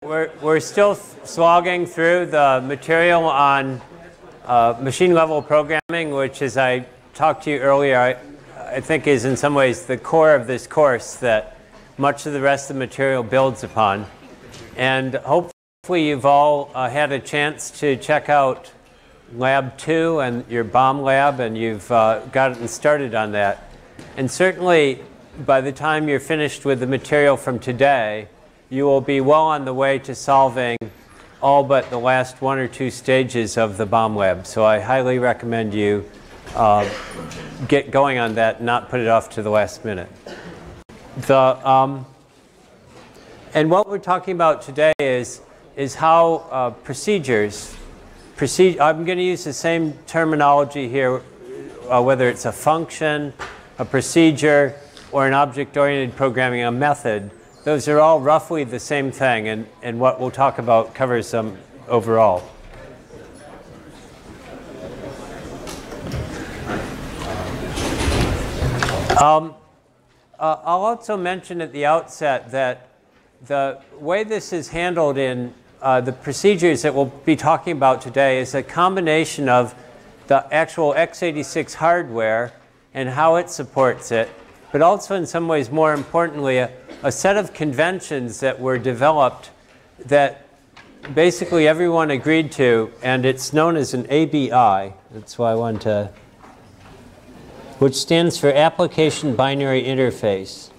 We're still slogging through the material on machine level programming, which, as I talked to you earlier, I think is in some ways the core of this course that much of the rest of the material builds upon. And hopefully you've all had a chance to check out Lab 2 and your bomb lab, and you've gotten started on that. And certainly by the time you're finished with the material from today, you will be well on the way to solving all but the last 1 or 2 stages of the bomb lab. So I highly recommend you get going on that and not put it off to the last minute. And what we're talking about today is how procedures, I'm going to use the same terminology here, whether it's a function, a procedure, or an object-oriented programming, a method. Those are all roughly the same thing, and what we'll talk about covers them overall. I'll also mention at the outset that the way this is handled in the procedures that we'll be talking about today is a combination of the actual x86 hardware and how it supports it, but also in some ways, more importantly, a set of conventions that were developed that basically everyone agreed to, and it's known as an ABI. That's why I want to, which stands for Application Binary Interface.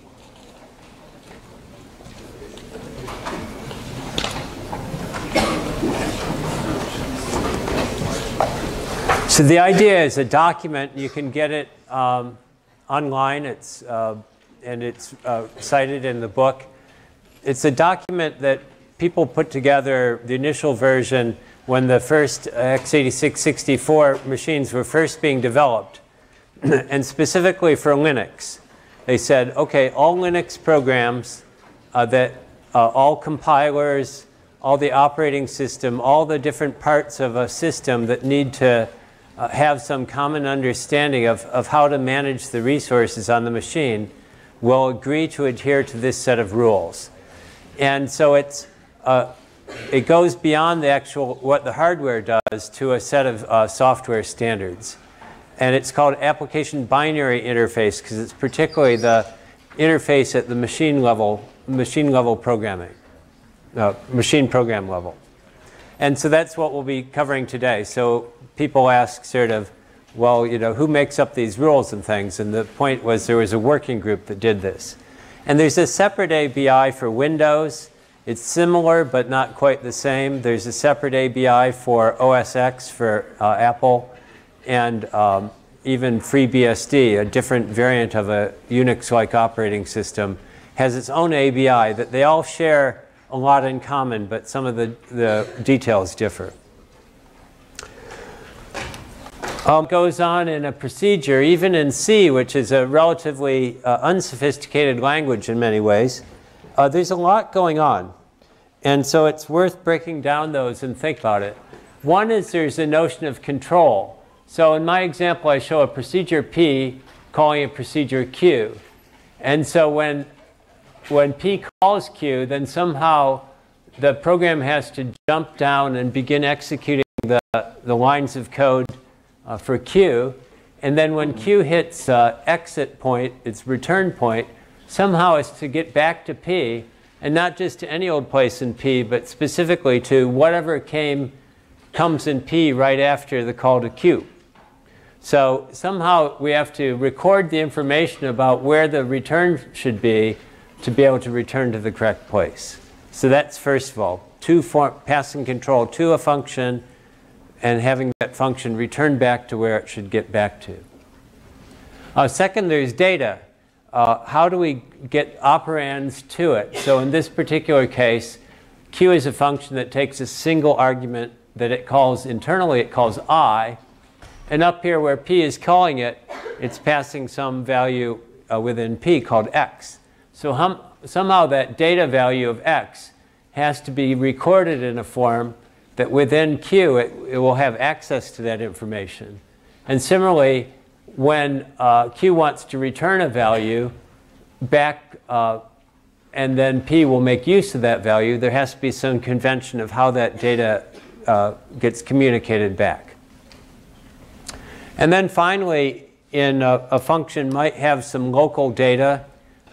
So the idea is a document, you can get it online, and it's cited in the book. It's a document that people put together, the initial version, when the first x86-64 machines were first being developed, and specifically for Linux. They said, okay, all Linux programs, all compilers, all the operating system, all the different parts of a system that need to have some common understanding of how to manage the resources on the machine will agree to adhere to this set of rules. And so it goes beyond the actual, what the hardware does, to a set of software standards. And it's called Application Binary Interface because it's particularly the interface at the machine level programming, machine program level. And so that's what we'll be covering today. So people ask sort of, well, you know, who makes up these rules and things? And the point was there was a working group that did this. And there's a separate ABI for Windows. It's similar, but not quite the same. There's a separate ABI for OS X for Apple, and even FreeBSD, a different variant of a Unix-like operating system, has its own ABI that they all share a lot in common, but some of the details differ. Goes on in a procedure, even in C, which is a relatively unsophisticated language in many ways. There's a lot going on. And so it's worth breaking down those and think about it. One is there's a notion of control. So in my example, I show a procedure P calling a procedure Q. And so when P calls Q, then somehow the program has to jump down and begin executing the lines of code for Q. And then when Q hits exit point, its return point, somehow it's to get back to P, and not just to any old place in P, but specifically to whatever comes in P right after the call to Q. So somehow we have to record the information about where the return should be to be able to return to the correct place. So that's first of all, passing control to a function and having that function return back to where it should get back to. Second, there's data. How do we get operands to it? So in this particular case, Q is a function that takes a single argument that it calls internally, it calls I. And up here where P is calling it, it's passing some value within P called X. So somehow that data value of X has to be recorded in a form that within Q, it will have access to that information. And similarly, when Q wants to return a value back and then P will make use of that value, there has to be some convention of how that data gets communicated back. And then finally, a function might have some local data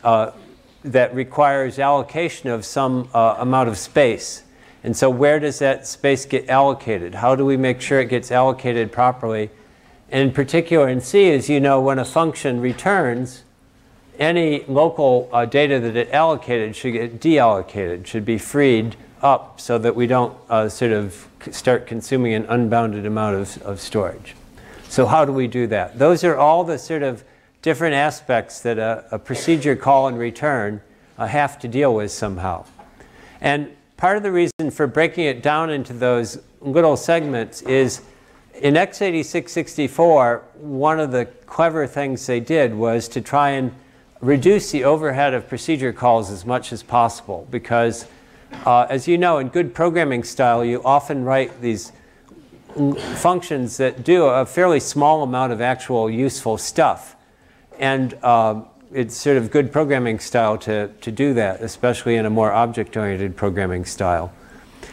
that requires allocation of some amount of space. And so where does that space get allocated? How do we make sure it gets allocated properly? And in particular in C, as you know, when a function returns, any local data that it allocated should get deallocated, should be freed up so that we don't sort of start consuming an unbounded amount of storage. So how do we do that? Those are all the sort of different aspects that a procedure call and return have to deal with somehow. And part of the reason for breaking it down into those little segments is in x86-64, one of the clever things they did was to try and reduce the overhead of procedure calls as much as possible. Because as you know, in good programming style, you often write these functions that do a fairly small amount of actual useful stuff. And it's sort of good programming style to do that, especially in a more object-oriented programming style.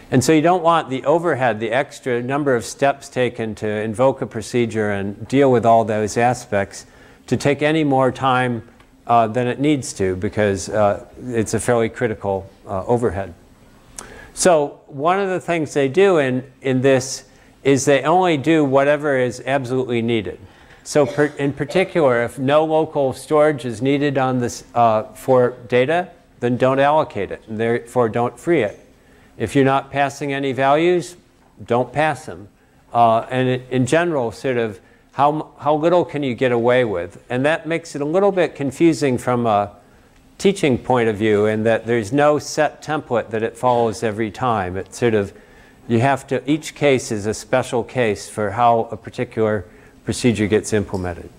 And so you don't want the overhead, the extra number of steps taken to invoke a procedure and deal with all those aspects to take any more time than it needs to, because it's a fairly critical overhead. So one of the things they do in this is they only do whatever is absolutely needed. So in particular, if no local storage is needed on this for data, then don't allocate it, and therefore don't free it. If you're not passing any values, don't pass them. And in general, sort of how little can you get away with? And that makes it a little bit confusing from a teaching point of view, in that there's no set template that it follows every time. It's sort of, you have to, each case is a special case for how a particular procedure gets implemented.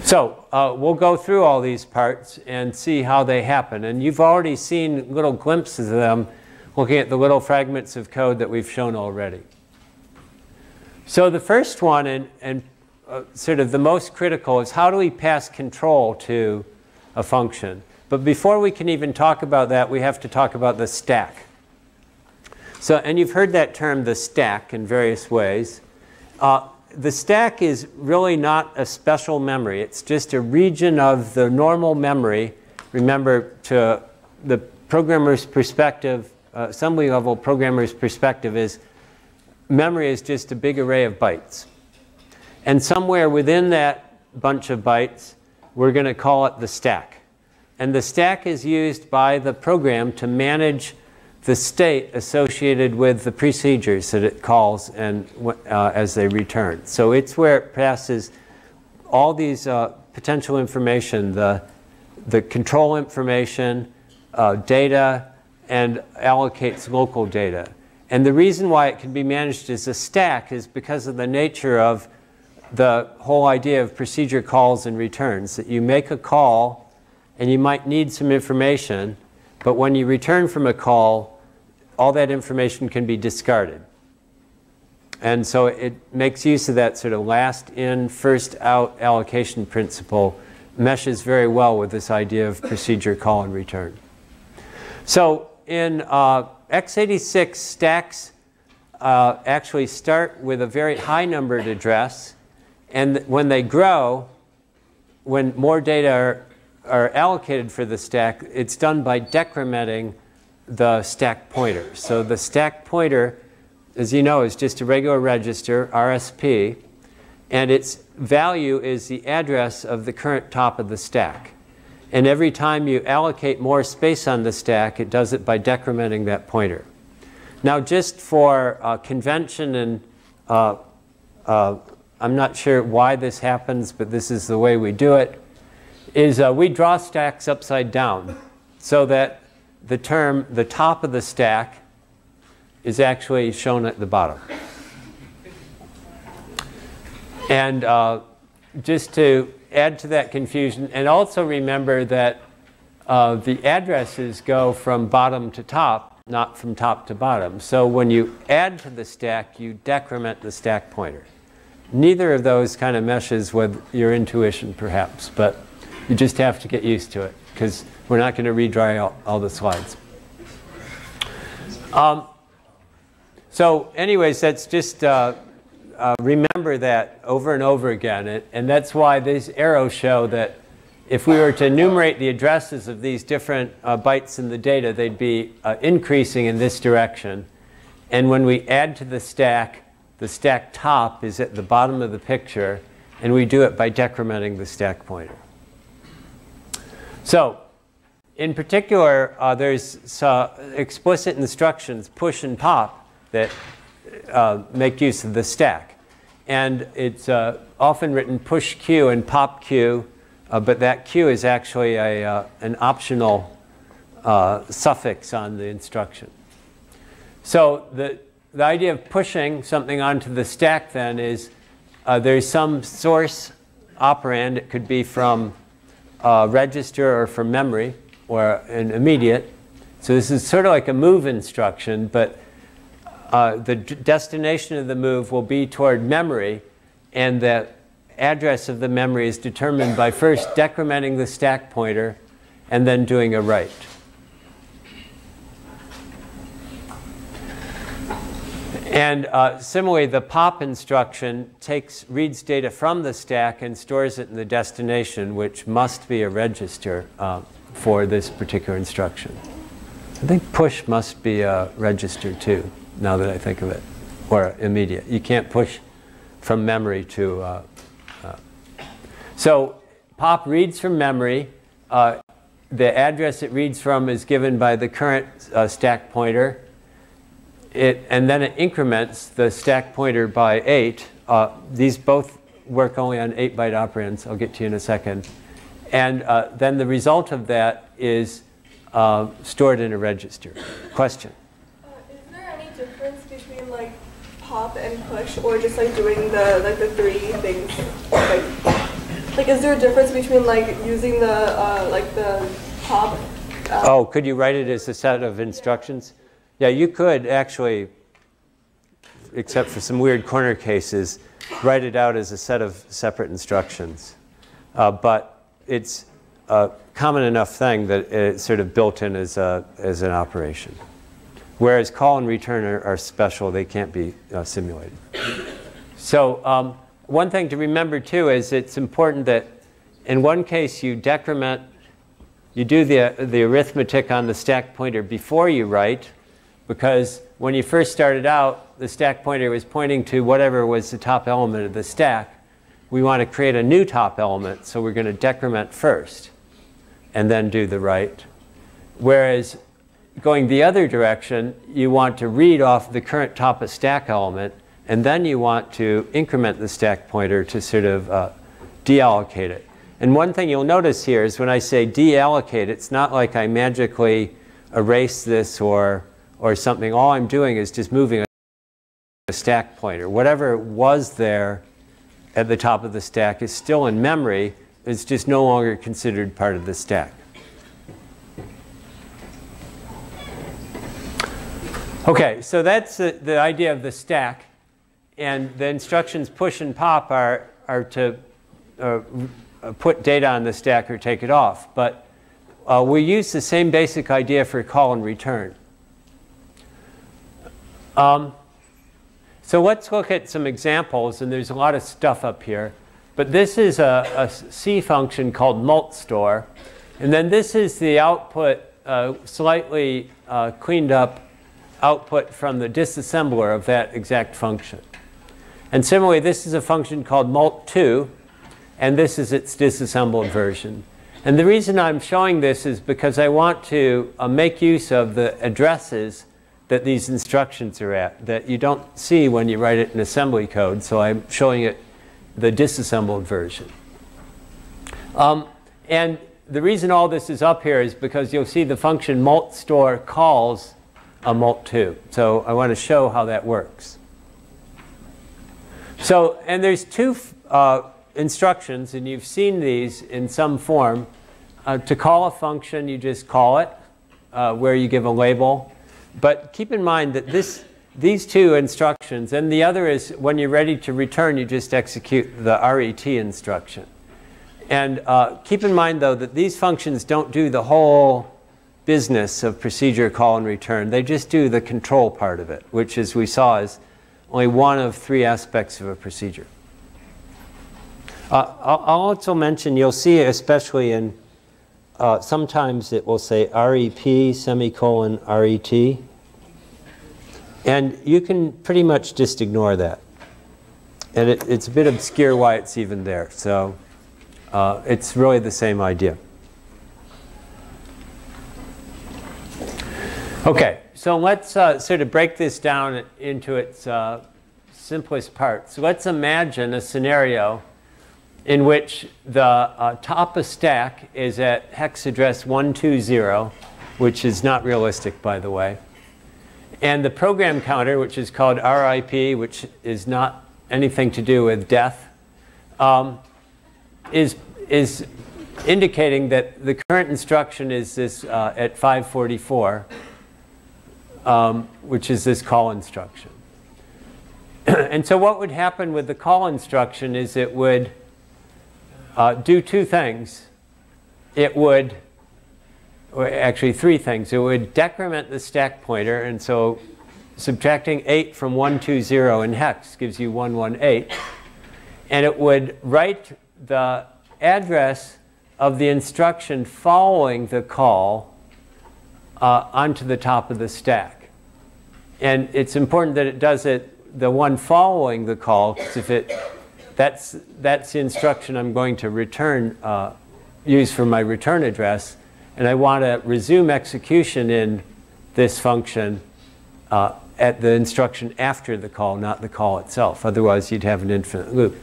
So we'll go through all these parts and see how they happen. And you've already seen little glimpses of them looking at the little fragments of code that we've shown already. So the first one, and sort of the most critical, is how do we pass control to a function? But before we can even talk about that, we have to talk about the stack. So, and you've heard that term, the stack, in various ways. The stack is really not a special memory. It's just a region of the normal memory. Remember, to the programmer's perspective, assembly level programmer's perspective, is memory is just a big array of bytes. And somewhere within that bunch of bytes, we're going to call it the stack. And the stack is used by the program to manage the state associated with the procedures that it calls and as they return. So it's where it passes all these potential information, the control information, data, and allocates local data. And the reason why it can be managed as a stack is because of the nature of the whole idea of procedure calls and returns, that you make a call and you might need some information, but when you return from a call, all that information can be discarded. And so it makes use of that sort of last in, first out allocation principle, meshes very well with this idea of procedure call and return. So in x86, stacks actually start with a very high numbered address, and when they grow, when more data are allocated for the stack, it's done by decrementing the stack pointer. So the stack pointer, as you know, is just a regular register, RSP, and its value is the address of the current top of the stack. And every time you allocate more space on the stack, it does it by decrementing that pointer. Now, just for convention, and I'm not sure why this happens, but this is the way we do it, is we draw stacks upside down so that the top of the stack is actually shown at the bottom. And just to add to that confusion, and also remember that the addresses go from bottom to top, not from top to bottom. So when you add to the stack, you decrement the stack pointer. Neither of those kind of meshes with your intuition, perhaps, but you just have to get used to it. because we're not going to redraw all the slides. So anyways, that's just remember that over and over again. And that's why these arrows show that if we were to enumerate the addresses of these different bytes in the data, they'd be increasing in this direction. And when we add to the stack top is at the bottom of the picture, and we do it by decrementing the stack pointer. So in particular, there's explicit instructions, push and pop, that make use of the stack. And it's often written push Q and pop Q, but that Q is actually an optional suffix on the instruction. So the idea of pushing something onto the stack then is there's some source operand. It could be from register or from memory or an immediate. So this is sort of like a move instruction, but the destination of the move will be toward memory, and the address of the memory is determined by first decrementing the stack pointer and then doing a write. And similarly, the pop instruction reads data from the stack and stores it in the destination, which must be a register for this particular instruction. I think push must be a register too, now that I think of it, or immediate. You can't push from memory to... So pop reads from memory. The address it reads from is given by the current stack pointer. And then it increments the stack pointer by 8. These both work only on 8-byte operands. I'll get to you in a second. And then the result of that is stored in a register. Question? Is there any difference between like pop and push, or just like doing the three things? Like is there a difference between like using the pop? Oh, could you write it as a set of instructions? Yeah, you could actually, except for some weird corner cases, write it out as a set of separate instructions. But it's a common enough thing that it's sort of built in as an operation. Whereas call and return are special. They can't be simulated. So one thing to remember, too, is it's important that in one case you decrement, you do the arithmetic on the stack pointer before you write, because when you first started out, the stack pointer was pointing to whatever was the top element of the stack. We want to create a new top element, so we're going to decrement first and then do the write. Whereas going the other direction, you want to read off the current top of stack element, and then you want to increment the stack pointer to sort of deallocate it. And one thing you'll notice here is when I say deallocate, it's not like I magically erase this or something. All I'm doing is just moving a stack pointer. Whatever was there at the top of the stack is still in memory. It's just no longer considered part of the stack. OK, so that's the idea of the stack. And the instructions push and pop are to put data on the stack or take it off. But we use the same basic idea for call and return. So let's look at some examples, and there's a lot of stuff up here. But this is a C function called multStore. And then this is the output, slightly cleaned up output from the disassembler of that exact function. And similarly, this is a function called mult2, and this is its disassembled version. And the reason I'm showing this is because I want to make use of the addresses that these instructions are at that you don't see when you write it in assembly code. So I'm showing it the disassembled version. And the reason all this is up here is because you'll see the function multStore calls a mult2. So I want to show how that works. So, and there's two instructions, and you've seen these in some form. To call a function, you just call it, where you give a label. But keep in mind that these two instructions, and the other is when you're ready to return, you just execute the RET instruction. And keep in mind, though, that these functions don't do the whole business of procedure, call, and return. They just do the control part of it, which, as we saw, is only one of three aspects of a procedure. I'll also mention, you'll see especially in, sometimes it will say REP semicolon RET. And you can pretty much just ignore that. And it's a bit obscure why it's even there. So it's really the same idea. OK, so let's sort of break this down into its simplest parts. So let's imagine a scenario in which the top of stack is at hex address 120, which is not realistic, by the way. And the program counter, which is called RIP, which is not anything to do with death, is indicating that the current instruction is this at 544, which is this call instruction. And so what would happen with the call instruction is it would do two things. It would, or actually three things. It would decrement the stack pointer, and so subtracting 8 from 120 in hex gives you 118. And it would write the address of the instruction following the call onto the top of the stack. And it's important that it does it, the one following the call, because if it, that's the instruction I'm going to return, use for my return address. And I want to resume execution in this function at the instruction after the call, not the call itself. Otherwise, you'd have an infinite loop.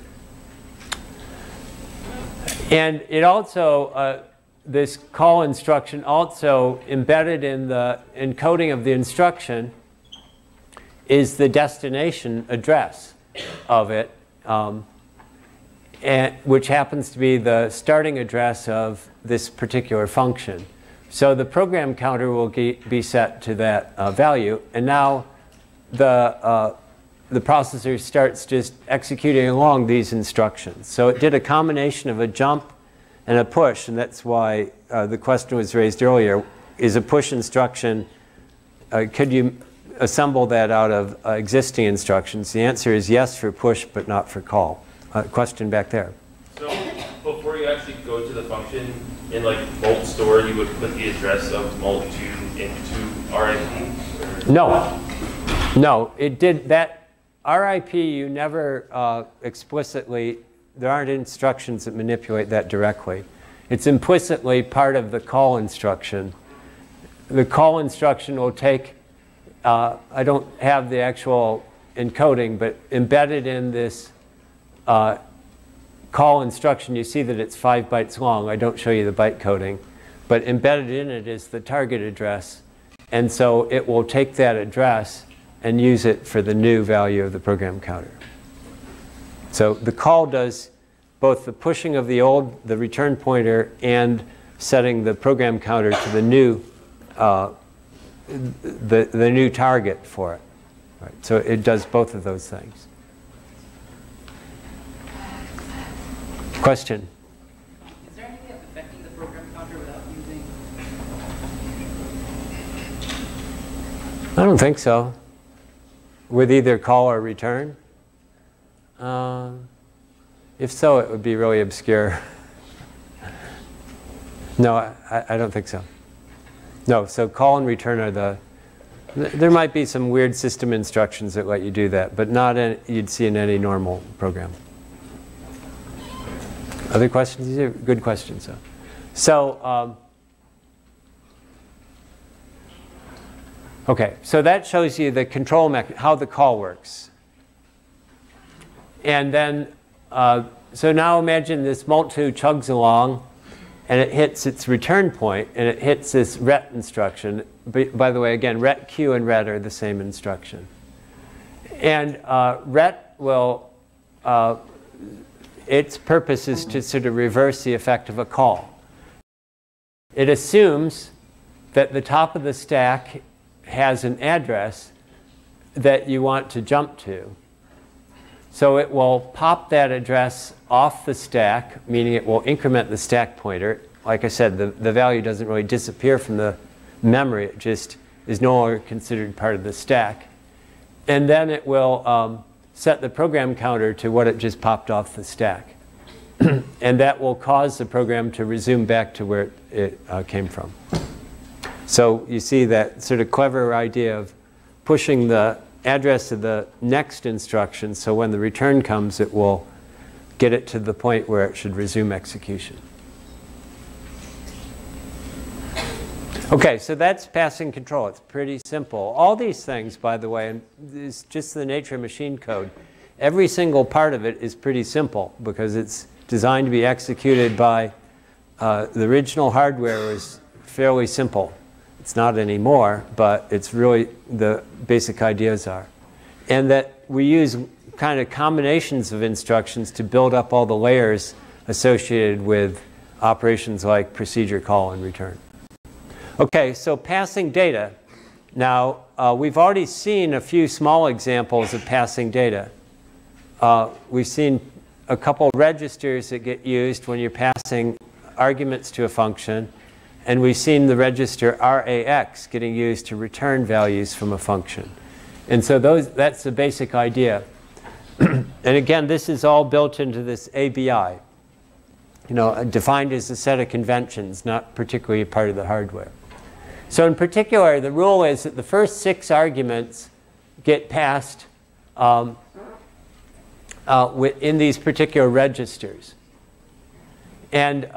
And it also, this call instruction also embedded in the encoding of the instruction is the destination address of it, which happens to be the starting address of this particular function. So the program counter will be set to that value. And now the processor starts just executing along these instructions. So it did a combination of a jump and a push. And that's why the question was raised earlier. Is a push instruction, could you assemble that out of existing instructions? The answer is yes for push, but not for call. Question back there. So before you actually go to the function, in like mult store, you would put the address of mult2 into RIP? No. No, it did that. RIP, you never explicitly, there aren't instructions that manipulate that directly. It's implicitly part of the call instruction. The call instruction will take, I don't have the actual encoding, but embedded in this call instruction, you see that it's 5 bytes long. I don't show you the byte coding. But embedded in it is the target address. And so it will take that address and use it for the new value of the program counter. So the call does both the pushing of the return pointer and setting the program counter to the new the new target for it. Right. So it does both of those things. Question? Is there anything that's affecting the program counter without using? I don't think so. With either call or return? If so, it would be really obscure. No, I don't think so. No, so call and return are the, there might be some weird system instructions that let you do that, but not you'd see in any normal program. Other questions? These are good questions, though. So, okay, so that shows you the control mechanism, how the call works. And then, so now imagine this mult2 chugs along, and it hits its return point, and it hits this ret instruction. By the way, again, ret q and ret are the same instruction. And ret will, its purpose is to sort of reverse the effect of a call. It assumes that the top of the stack has an address that you want to jump to. So it will pop that address off the stack, meaning it will increment the stack pointer. Like I said, the value doesn't really disappear from the memory. It just is no longer considered part of the stack. And then it will set the program counter to what it just popped off the stack. And that will cause the program to resume back to where it came from. So you see that sort of clever idea of pushing the address of the next instruction, so when the return comes, it will get it to the point where it should resume execution. Okay, so that's passing control. It's pretty simple. All these things, by the way, and it's just the nature of machine code, every single part of it is pretty simple because it's designed to be executed by the original hardware was fairly simple. It's not anymore, but it's really the basic ideas are. And that we use kind of combinations of instructions to build up all the layers associated with operations like procedure, call, and return. Okay, so passing data. Now, we've already seen a few small examples of passing data. We've seen a couple registers that get used when you're passing arguments to a function. And we've seen the register RAX getting used to return values from a function. And so that's the basic idea. And again, this is all built into this ABI. You know, defined as a set of conventions, not particularly a part of the hardware. So in particular, the rule is that the first 6 arguments get passed in these particular registers. And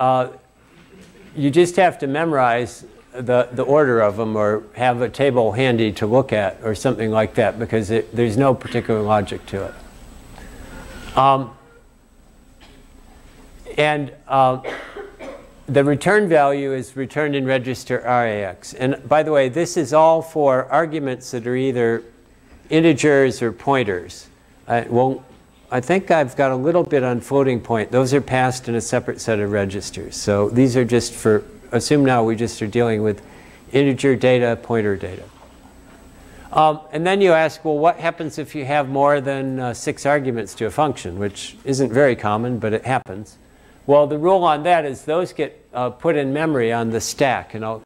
you just have to memorize the order of them or have a table handy to look at or something like that because there's no particular logic to it. The return value is returned in register RAX. And by the way, this is all for arguments that are either integers or pointers. Well, I think I've got a little bit on floating point. Those are passed in a separate set of registers. So these are just for, assume now we just are dealing with integer data, pointer data. And then you ask, well, what happens if you have more than 6 arguments to a function, which isn't very common, but it happens. Well, the rule on that is those get put in memory on the stack. And I'll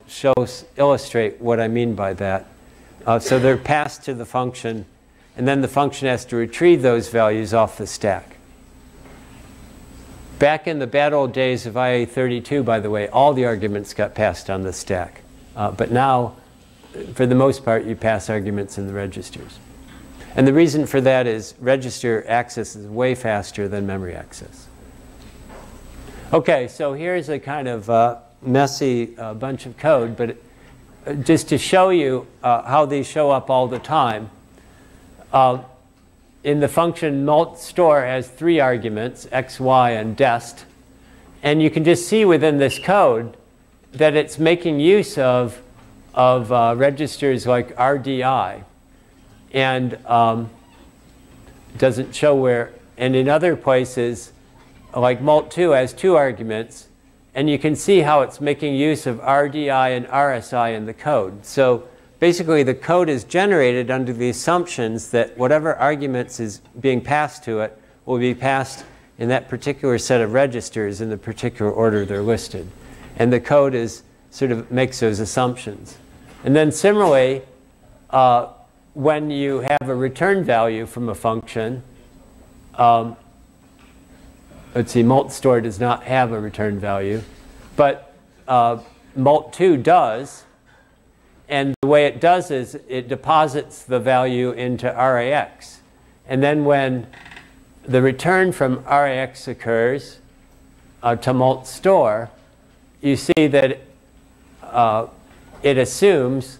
illustrate what I mean by that. So they're passed to the function. And then the function has to retrieve those values off the stack. Back in the bad old days of IA32, by the way, all the arguments got passed on the stack. But now, for the most part, you pass arguments in the registers. And the reason for that is register access is way faster than memory access. OK, so here's a kind of messy bunch of code. But just to show you how these show up all the time, in the function mult_store has 3 arguments, x, y, and dest. And you can just see within this code that it's making use of registers like RDI. And doesn't show where. And in other places, like mult2 has 2 arguments. And you can see how it's making use of RDI and RSI in the code. So basically, the code is generated under the assumptions that whatever arguments is being passed to it will be passed in that particular set of registers in the particular order they're listed. And the code is sort of makes those assumptions. And then similarly, when you have a return value from a function, let's see, mult_store does not have a return value, but mult2 does. And the way it does is it deposits the value into RAX. And then when the return from RAX occurs to mult_store, you see that it assumes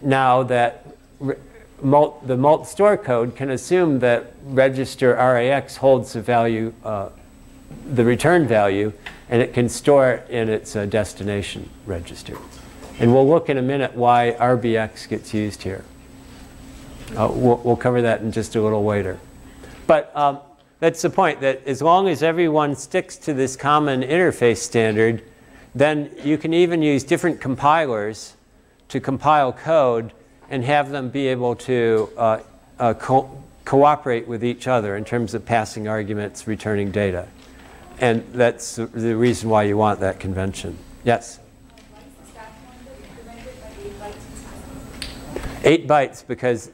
now that the mult_store code can assume that register RAX holds the value, the return value, and it can store it in its destination register. And we'll look in a minute why RBX gets used here. We'll cover that in just a little later. But that's the point, that as long as everyone sticks to this common interface standard, then you can even use different compilers to compile code and have them be able to cooperate with each other in terms of passing arguments, returning data. And that's the reason why you want that convention. Yes? 8 bytes because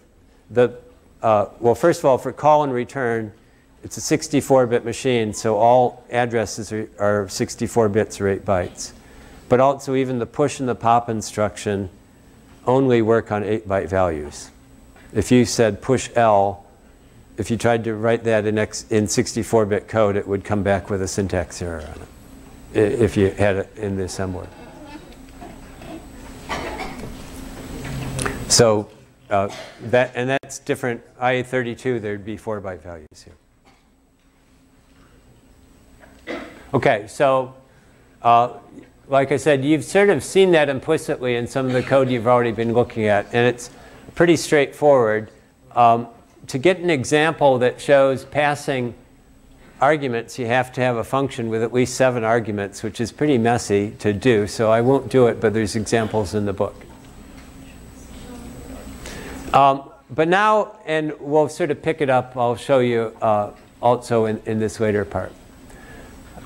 well, first of all, for call and return, it's a 64-bit machine, so all addresses are 64 bits or 8 bytes. But also even the push and the pop instruction only work on 8-byte values. If you said push L, if you tried to write that in 64-bit code, it would come back with a syntax error on it, if you had it in the assembler. So that's different. IA32, there'd be 4-byte values here. Okay, so like I said, you've sort of seen that implicitly in some of the code you've already been looking at, and it's pretty straightforward. To get an example that shows passing arguments, you have to have a function with at least 7 arguments, which is pretty messy to do, so I won't do it, but there's examples in the book. But now, and we'll sort of pick it up, I'll show you also in this later part.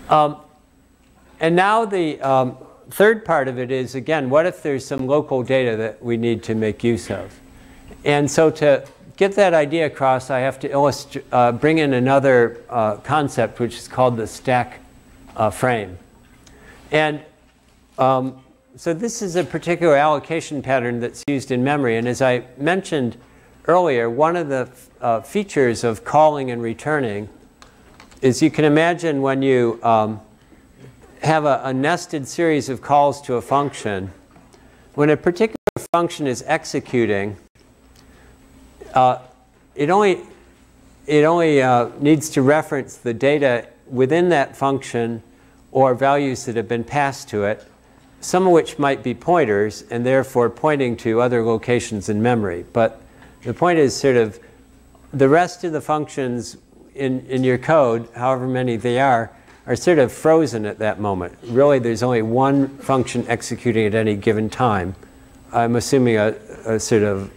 And now the third part of it is, again, what if there's some local data that we need to make use of? And so to get that idea across, I have to bring in another concept, which is called the stack frame. And so this is a particular allocation pattern that's used in memory. And as I mentioned earlier, one of the features of calling and returning is you can imagine when you have a nested series of calls to a function, when a particular function is executing, it only needs to reference the data within that function or values that have been passed to it, some of which might be pointers and therefore pointing to other locations in memory. But the point is sort of the rest of the functions in your code, however many they are sort of frozen at that moment. Really, there's only one function executing at any given time. I'm assuming a sort of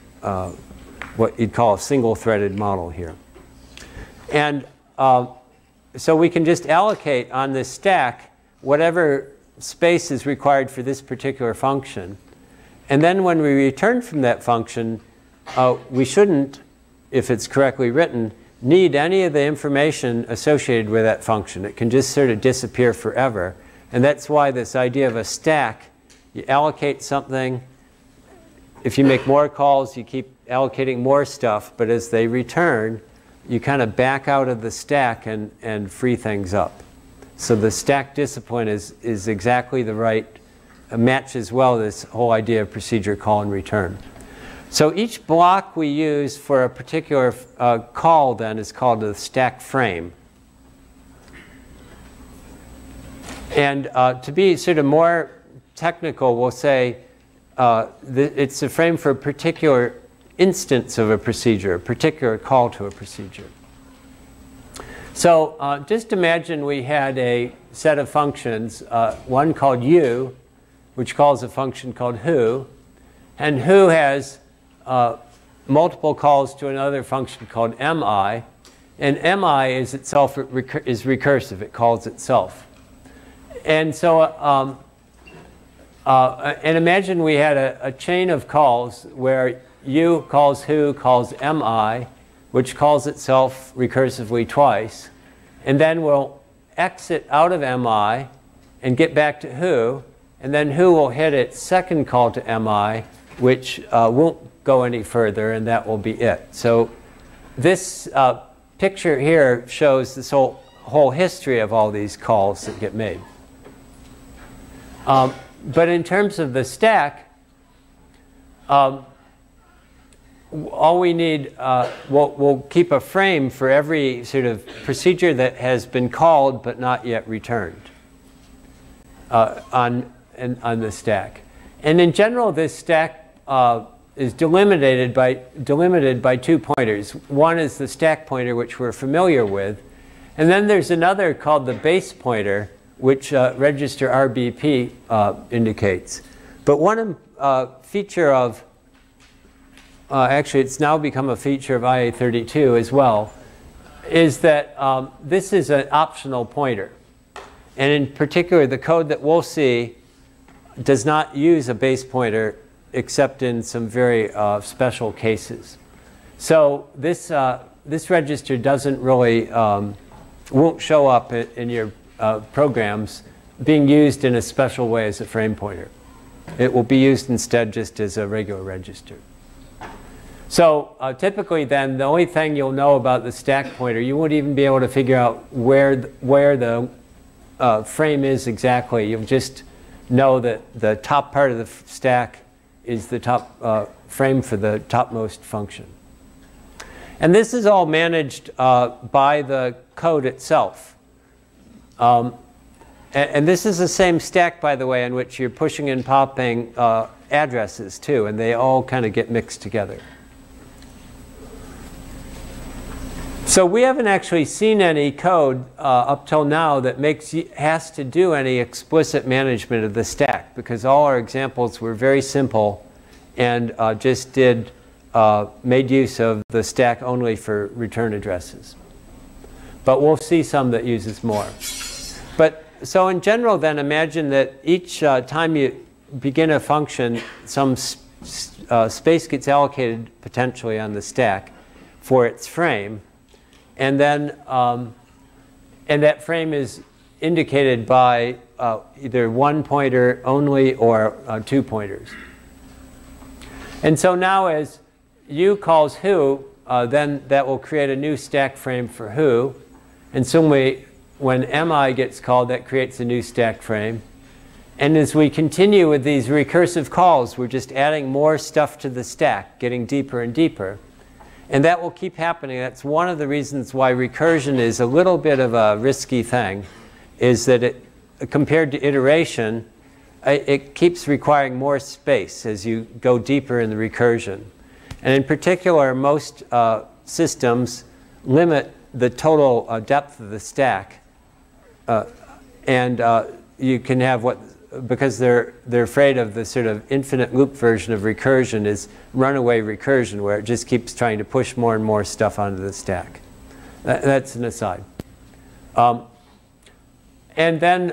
what you'd call a single-threaded model here. And so we can just allocate on this stack whatever space is required for this particular function. And then when we return from that function, we shouldn't, if it's correctly written, need any of the information associated with that function. It can just sort of disappear forever. And that's why this idea of a stack, you allocate something. If you make more calls, you keep allocating more stuff. But as they return, you kind of back out of the stack and free things up. So the stack discipline is exactly the right, matches well this whole idea of procedure call and return. So each block we use for a particular call then is called the stack frame. And to be sort of more technical, we'll say it's a frame for a particular instance of a procedure, a particular call to a procedure. So just imagine we had a set of functions, one called u, which calls a function called who, and who has multiple calls to another function called mi, and mi is itself is recursive. It calls itself. And so and imagine we had a chain of calls where u calls who calls mi, which calls itself recursively twice, and then we'll exit out of mi and get back to who, and then who will hit its second call to mi, which won't go any further, and that will be it. So this picture here shows this whole history of all these calls that get made. But in terms of the stack, all we need, we'll keep a frame for every sort of procedure that has been called but not yet returned on the stack. And in general, this stack is delimited by 2 pointers. One is the stack pointer, which we're familiar with. And then there's another called the base pointer, which register RBP indicates. But one feature of actually it's now become a feature of IA32 as well, is that this is an optional pointer. And in particular, the code that we'll see does not use a base pointer except in some very special cases. So this register doesn't really, won't show up in your programs being used in a special way as a frame pointer. It will be used instead just as a regular register. So typically then, the only thing you'll know about the stack pointer, you won't even be able to figure out where the frame is exactly. You'll just know that the top part of the stack is the top frame for the topmost function. And this is all managed by the code itself. And this is the same stack, by the way, in which you're pushing and popping addresses too, and they all kind of get mixed together. So we haven't actually seen any code up till now that has to do any explicit management of the stack, because all our examples were very simple and just made use of the stack only for return addresses. But we'll see some that uses more. But so in general then, imagine that each time you begin a function, some space gets allocated potentially on the stack for its frame. And then and that frame is indicated by either one pointer only or 2 pointers. And so now as u calls who, then that will create a new stack frame for who. And similarly, when mi gets called, that creates a new stack frame. And as we continue with these recursive calls, we're just adding more stuff to the stack, getting deeper and deeper. And that will keep happening. That's one of the reasons why recursion is a little bit of a risky thing, is that compared to iteration, it keeps requiring more space as you go deeper in the recursion. And in particular, most systems limit the total depth of the stack. You can have because they're afraid of the sort of infinite loop version of recursion is runaway recursion, where it just keeps trying to push more and more stuff onto the stack. That's an aside. And then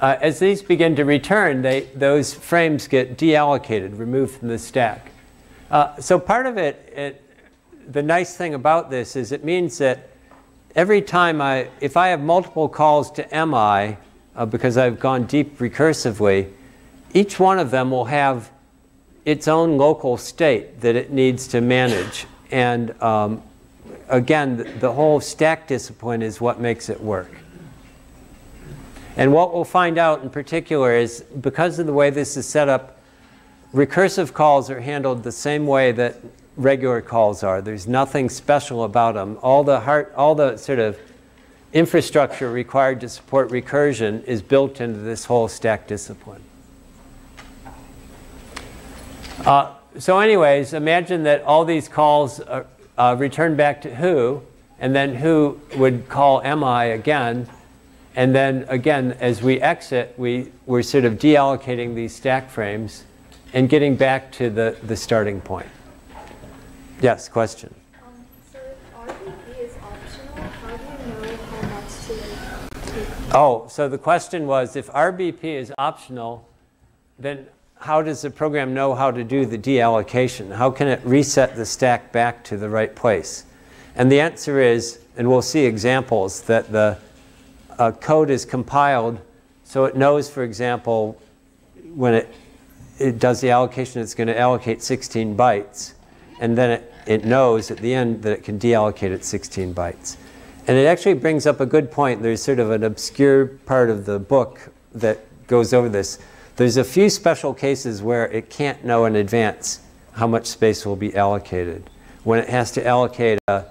as these begin to return, those frames get deallocated, removed from the stack. So part of the nice thing about this is it means that every time if I have multiple calls to mi, because I've gone deep recursively, each one of them will have its own local state that it needs to manage. And again, the whole stack discipline is what makes it work. And what we'll find out in particular is, because of the way this is set up, recursive calls are handled the same way that regular calls are. There's nothing special about them. All the sort of infrastructure required to support recursion is built into this whole stack discipline. So anyways, imagine that all these calls return back to who, and then who would call mi again. And then again, as we exit, we're sort of deallocating these stack frames and getting back to the starting point. Yes, question? So if RBP is optional, how do you know how much to take? Oh, so the question was, if RBP is optional, then how does the program know how to do the deallocation? How can it reset the stack back to the right place? And the answer is, and we'll see examples, that the code is compiled so it knows, for example, when it does the allocation, it's going to allocate 16 bytes. And then it knows at the end that it can deallocate at 16 bytes. And it actually brings up a good point. There's sort of an obscure part of the book that goes over this. There's a few special cases where it can't know in advance how much space will be allocated. When it has to allocate an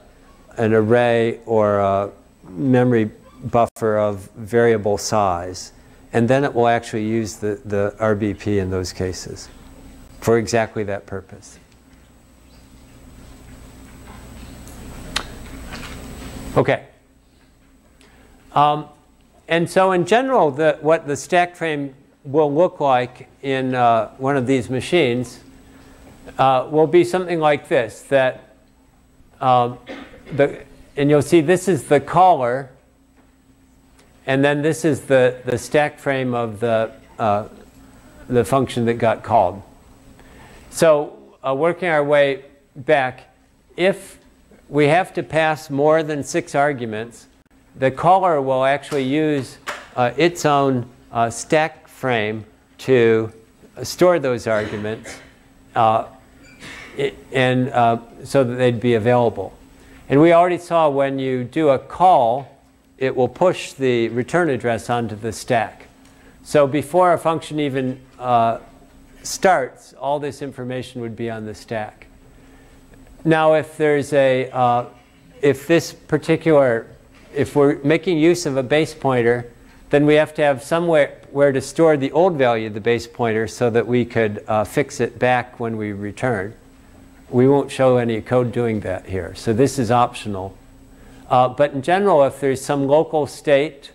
array or a memory buffer of variable size. And then it will actually use the RBP in those cases for exactly that purpose. Okay. And so in general, what the stack frame will look like in one of these machines will be something like this, that and you'll see this is the caller, and then this is the stack frame of the function that got called. So working our way back, if we have to pass more than 6 arguments, the caller will actually use its own stack frame to store those arguments, so that they'd be available. And we already saw when you do a call, it will push the return address onto the stack. So before a function even starts, all this information would be on the stack. Now, if there's if we're making use of a base pointer, then we have to have somewhere where to store the old value of the base pointer so that we could fix it back when we return. We won't show any code doing that here, so this is optional. But in general, if there's some local state,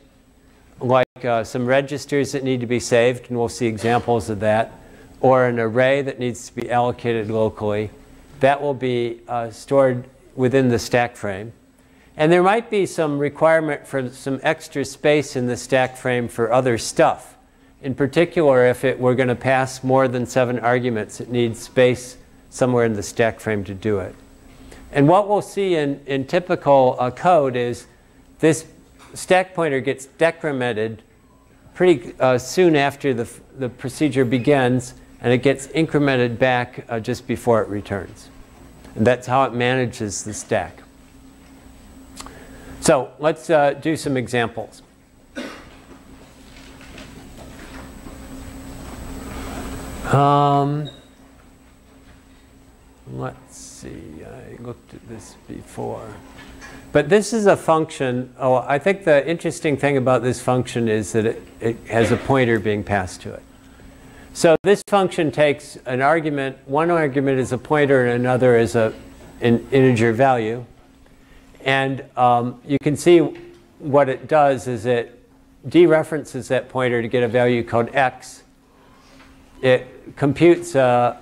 like some registers that need to be saved, and we'll see examples of that, or an array that needs to be allocated locally, that will be stored within the stack frame. And there might be some requirement for some extra space in the stack frame for other stuff. In particular, if we're going to pass more than 7 arguments, it needs space somewhere in the stack frame to do it. And what we'll see in typical code is this stack pointer gets decremented pretty soon after the procedure begins, and it gets incremented back just before it returns. And that's how it manages the stack. So let's do some examples. Let's see, I looked at this before. But this is a function. Oh, I think the interesting thing about this function is that it has a pointer being passed to it. So this function takes an argument. One argument is a pointer and another is an integer value. And you can see what it does is it dereferences that pointer to get a value called x. It computes a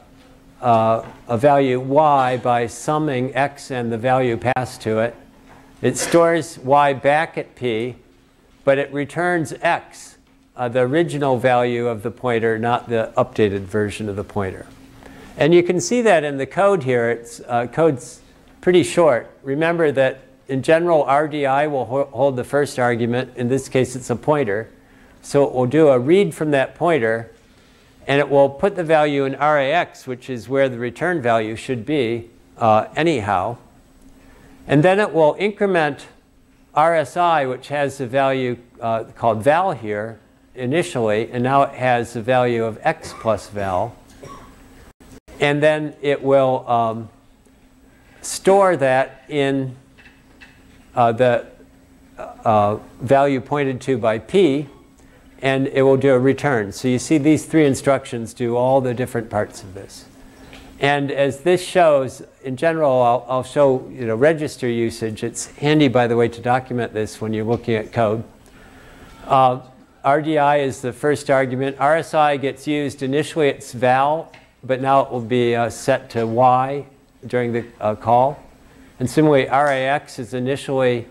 value y by summing x and the value passed to it. It stores y back at p, but it returns x, the original value of the pointer, not the updated version of the pointer. And you can see that in the code here. Code's pretty short. Remember that in general, RDI will hold the first argument. In this case, it's a pointer. So it will do a read from that pointer, and it will put the value in RAX, which is where the return value should be anyhow. And then it will increment RSI, which has the value called val here initially, and now it has the value of x plus val. And then it will store that in the value pointed to by p, and it will do a return. So you see these 3 instructions do all the different parts of this. And as this shows, in general, I'll show register usage. It's handy, by the way, to document this when you're looking at code. RDI is the first argument. RSI gets used initially, it's val, but now it will be set to y during the call. And similarly, RAX is initially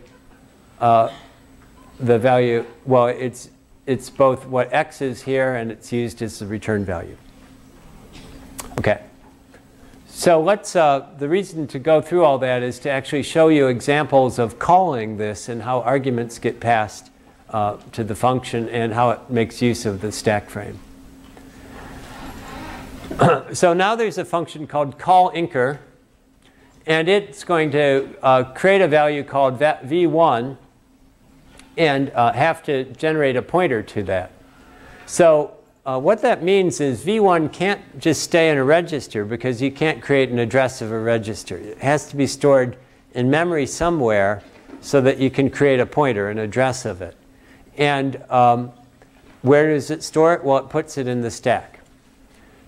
the value. Well, it's both what x is here, and it's used as the return value. Okay. So let's, the reason to go through all that is to actually show you examples of calling this and how arguments get passed to the function and how it makes use of the stack frame. So now there's a function called callinker, and it's going to create a value called v1 and have to generate a pointer to that. So what that means is v1 can't just stay in a register because you can't create an address of a register. It has to be stored in memory somewhere so that you can create a pointer, an address of it. And where does it store it? Well, it puts it in the stack.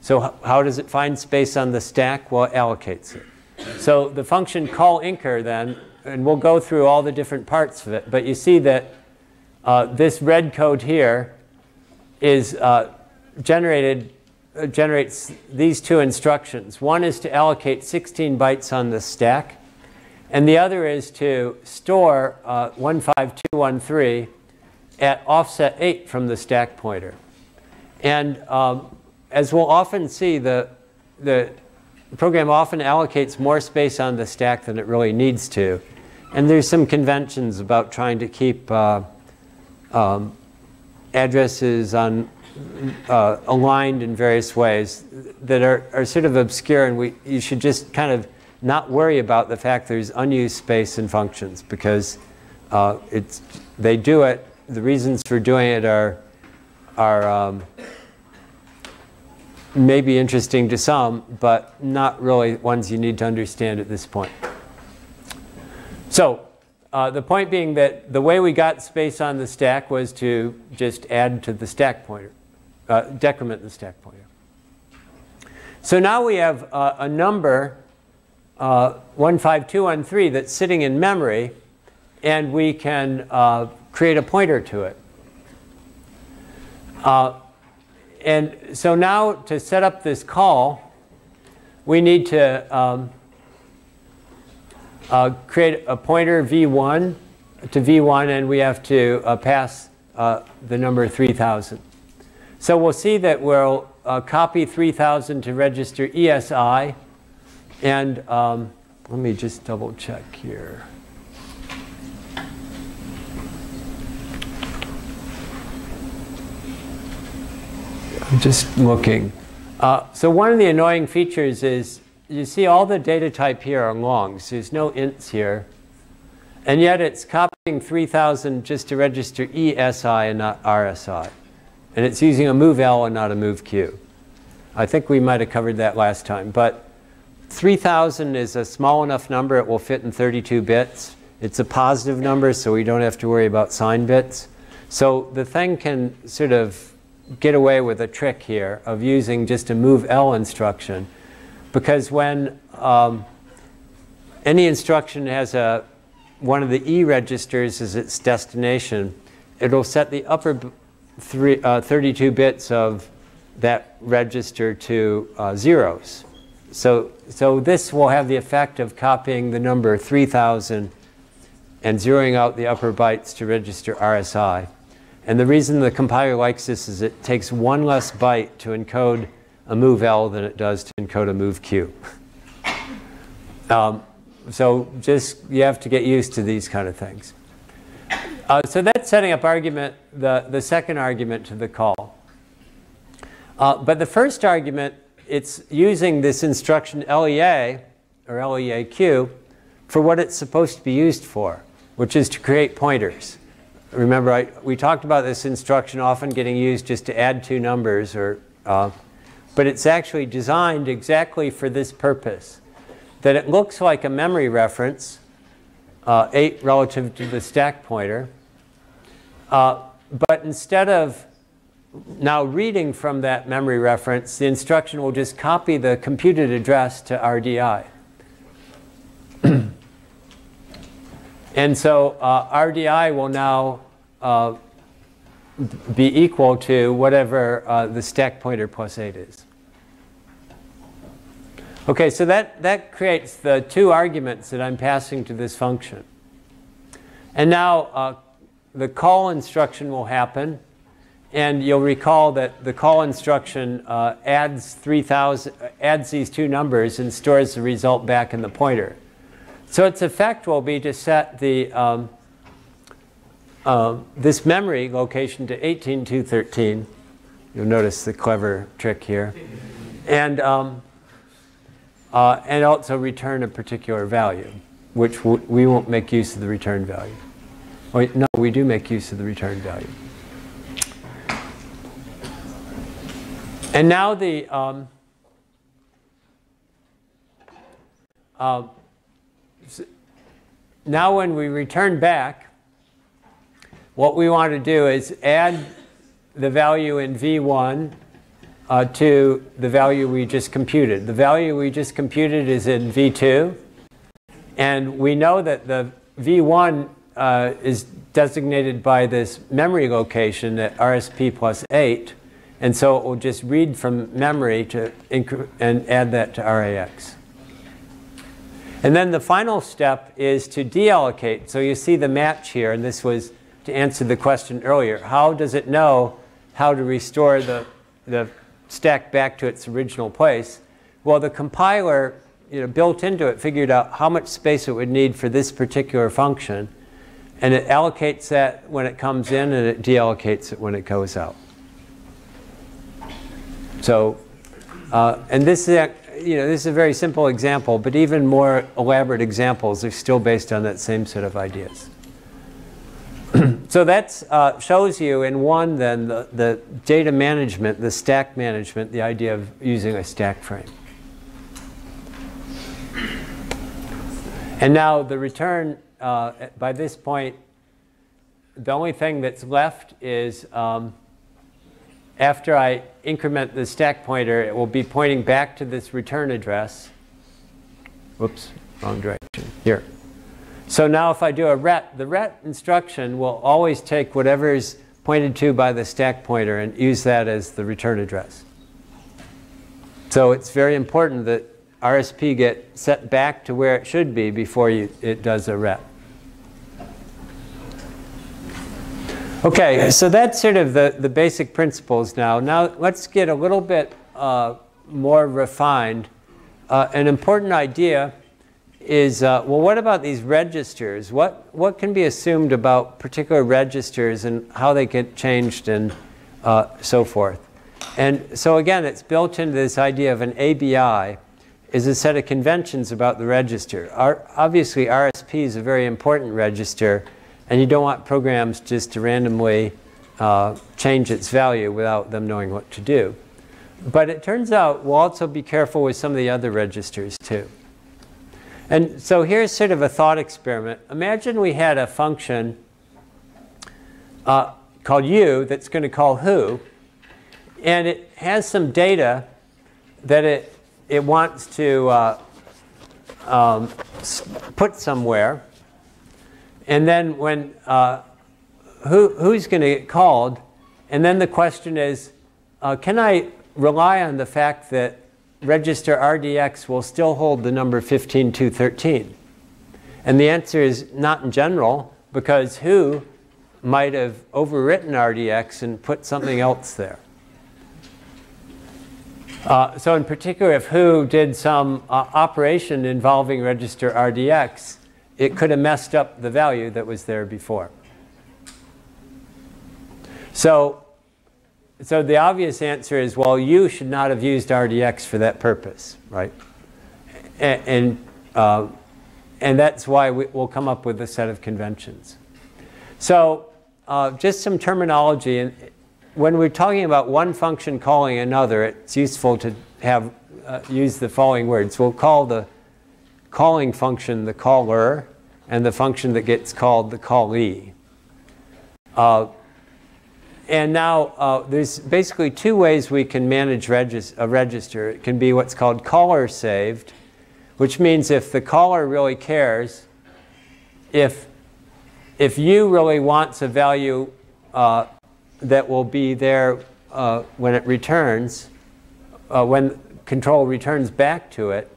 So how does it find space on the stack? Well, it allocates it. So the function callinker then, and we'll go through all the different parts of it, but you see that this red code here is generated generates these two instructions. One is to allocate 16 bytes on the stack, and the other is to store 15213 at offset 8 from the stack pointer. And as we'll often see, the program often allocates more space on the stack than it really needs to. And there's some conventions about trying to keep addresses aligned in various ways that are sort of obscure, and you should just kind of not worry about the fact there's unused space in functions, because they do it. The reasons for doing it are maybe interesting to some, but not really ones you need to understand at this point. So the point being that the way we got space on the stack was to just add to the stack pointer, decrement the stack pointer. So now we have a number, 15213, that's sitting in memory, and we can create a pointer to it. And so now to set up this call, we need to create a pointer v1 to v1, and we have to pass the number 3000. So we'll see that we'll copy 3000 to register ESI. And let me just double check here. I'm just looking. So one of the annoying features is you see all the data type here are longs. There's no ints here. And yet it's copying 3000 just to register ESI and not RSI. And it's using a move L and not a move Q. I think we might have covered that last time. But 3000 is a small enough number it will fit in 32 bits. It's a positive number, so we don't have to worry about sign bits. So the thing can sort of get away with a trick here of using just a move L instruction, because when any instruction has one of the E registers as its destination, it'll set the upper 32 bits of that register to zeros. So this will have the effect of copying the number 3000 and zeroing out the upper bytes to register RSI. And the reason the compiler likes this is it takes one less byte to encode a move L than it does to encode a move Q. So just you have to get used to these kind of things. So that's setting up argument, the second argument to the call. But the first argument, it's using this instruction LEA, or LEAQ, for what it's supposed to be used for, which is to create pointers. Remember, we talked about this instruction often getting used just to add two numbers, but it's actually designed exactly for this purpose, that it looks like a memory reference, 8 relative to the stack pointer, but instead of now reading from that memory reference, the instruction will just copy the computed address to RDI. And so RDI will now be equal to whatever the stack pointer plus 8 is. OK, so that creates the two arguments that I'm passing to this function. And now the call instruction will happen. And you'll recall that the call instruction adds these two numbers and stores the result back in the pointer. So its effect will be to set the this memory location to 18213. You'll notice the clever trick here, and also return a particular value, which we won't make use of the return value. Oh, no, we do make use of the return value. And now now when we return back, what we want to do is add the value in v1 to the value we just computed. The value we just computed is in v2. And we know that the v1 is designated by this memory location at RSP plus 8. And so it will just read from memory and add that to RAX. And then the final step is to deallocate. So you see the match here, and this was to answer the question earlier. How does it know how to restore the stack back to its original place? Well, the compiler, built into it, figured out how much space it would need for this particular function. And it allocates that when it comes in, and it deallocates it when it goes out. So, and this is, this is a very simple example, but even more elaborate examples are still based on that same set of ideas. So that shows you in one, then, the data management, the stack management, the idea of using a stack frame. And now the return, by this point, the only thing that's left is after I increment the stack pointer, it will be pointing back to this return address. Whoops, wrong direction. Here. So now if I do a ret, the ret instruction will always take whatever is pointed to by the stack pointer and use that as the return address. So it's very important that RSP get set back to where it should be before it does a ret. Okay, so that's sort of the basic principles now. Now let's get a little bit more refined. An important idea is, well, what about these registers? What can be assumed about particular registers and how they get changed and so forth? And so again, it's built into this idea of an ABI is a set of conventions about the register. Obviously, RSP is a very important register, and you don't want programs just to randomly change its value without them knowing what to do. But it turns out we'll also be careful with some of the other registers too. And so here's sort of a thought experiment. Imagine we had a function called u that's going to call who, and it has some data that it wants to put somewhere. And then when who's going to get called, and then the question is, can I rely on the fact that register RDX will still hold the number 15213? And the answer is not in general, because who might have overwritten RDX and put something else there. So in particular, if who did some operation involving register RDX, it could have messed up the value that was there before. So the obvious answer is, well, you should not have used RDX for that purpose, right? And that's why we'll come up with a set of conventions. So just some terminology. And when we're talking about one function calling another, it's useful to have use the following words. We'll call the calling function the caller, and the function that gets called the callee. And now there's basically two ways we can manage a register. It can be what's called caller saved, which means if the caller really cares, if you really wants a value that will be there when it returns, when control returns back to it,